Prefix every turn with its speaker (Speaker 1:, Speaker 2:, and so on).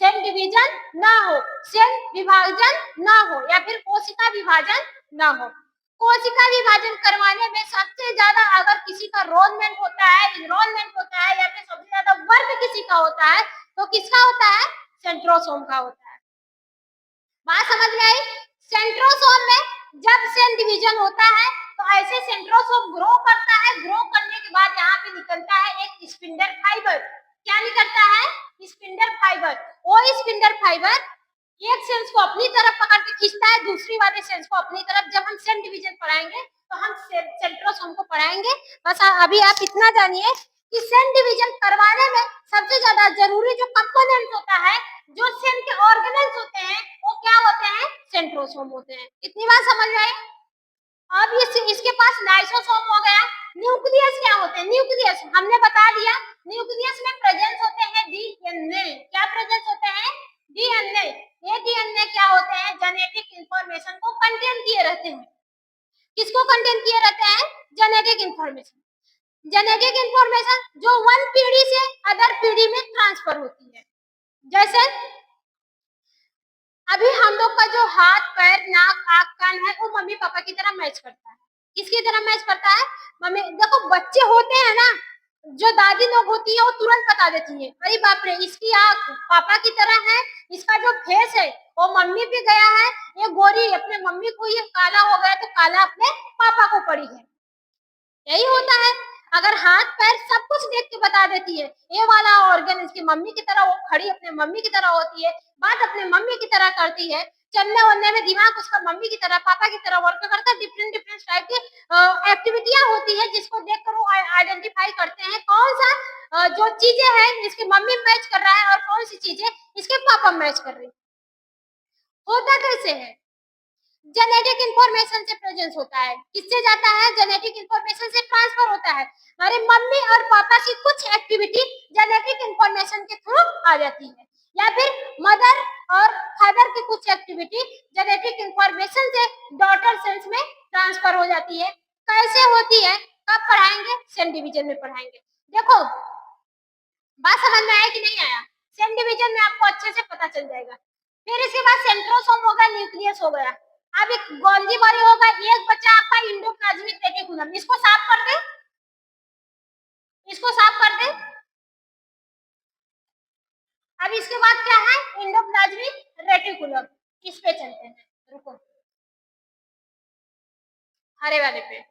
Speaker 1: Cell division ना हो, cell विभाजन ना हो या फिर कोशिका विभाजन ना हो। कोशिका विभाजन करवाने में सबसे ज्यादा अगर किसी का एनरोलमेंट होता है, या फिर सबसे ज्यादा वर्क किसी का होता है तो किसका होता है? सेंट्रोसोम का होता है। बात समझ में आई? सेंट्रोसोम में जब सेल डिवीजन होता है तो ऐसे सेंट्रोसोम ग्रो करता है, ग्रो करने के बाद यहाँ पे निकलता है एक स्पिंडल फाइबर। क्या निकलता है? Spindle fibre. वो स्पिंडल फाइबर एक सेल्स को अपनी तरफ पकड़ के खींचता है, दूसरी वाले सेल्स को अपनी तरफ। जब हम सेल डिवीजन पढ़ाएंगे तो हम सेंट्रोसोम को पढ़ाएंगे। बस अभी आप इतना जानिए कि सेल डिवीजन करवाने में सबसे ज्यादा जरूरी जो कंपोनेंट होता है, जो सेल के ऑर्गेनल्स होते हैं, वो क्या होते हैं? सेंट्रोसोम होते हैं। इतनी बात समझ में आई? अब इसके पास लाइसोसोम हो गया। न्यूक्लियस क्या होते हैं? न्यूक्लियस हमने बता दिया, न्यूक्लियस में प्रेजेंस होते हैं डीएनए। क्या प्रेजेंस होते हैं? डीएनए। ये डीएनए क्या होते हैं? जेनेटिक इंफॉर्मेशन को कंटेन किए रहते हैं। किसको कंटेन किए रहते हैं? Genetic information. जेनेटिक इंफॉर्मेशन जो वन पीढ़ी से अदर पीढ़ी में ट्रांसफर होती है। जैसे अभी हम लोग का जो हाथ, पैर, नाक, आँख, कान है वो मम्मी पापा की तरह मैच करता है। किसकी तरह मैच करता है? मम्मी। देखो बच्चे होते हैं ना, जो दादी लोग होती है वो तुरंत बता देती है, अरे बाप रे इसकी आँख पापा की तरह है, इसका जो फेस है वो मम्मी पे गया है, ये गोरी अपने मम्मी को, ये काला हो गया तो काला अपने पापा को पड़ी है। यही होता है। अगर हाथ पैर सब कुछ देख के बता देती है, ये वाला ऑर्गन इसकी मम्मी की तरह, वो खड़ी अपने मम्मी की तरह होती है, बात अपने मम्मी की तरह करती है, चलने वलने में दिमाग उसका मम्मी की तरह, पापा की तरह वर्क करता है। डिफरेंट डिफरेंट टाइप की एक्टिविटियां होती है जिसको देखकर वो आइडेंटिफाई करते हैं कौन सा जो चीजें हैं इसकी मम्मी मैच कर रहा है और कौन सी चीजें इसके पापा मैच कर रही है। होता कैसे है? जेनेटिक इंफॉर्मेशन से प्रेजेंस होता है। किससे जाता है? जेनेटिक इंफॉर्मेशन से ट्रांसफर होता है। हमारे मम्मी और पापा की कुछ एक्टिविटी जेनेटिक इंफॉर्मेशन के थ्रू आ जाती है, या फिर मदर और फादर की कुछ एक्टिविटी जेनेटिक इंफॉर्मेशन से डॉटर सेल्स में ट्रांसफर हो जाती है। कैसे होती है? कब पढ़ाएंगे? सेल डिवीजन में पढ़ाएंगे। देखो बात समझ में आया कि नहीं आया? सेल डिवीजन में आपको अच्छे से पता चल जाएगा। फिर इसके बाद सेंट्रोसोम हो गया, न्यूक्लियस हो गया। अब एक गोल्गी बॉडी होगा, एक बच्चा आपका इंडोप्लाज्मिक रेटिकुलम। इसको साफ कर दे, इसको साफ कर दे। अब इसके बाद क्या है? Endoplasmic reticulum. इस पे चलते हैं, रुको हरे वाले पे।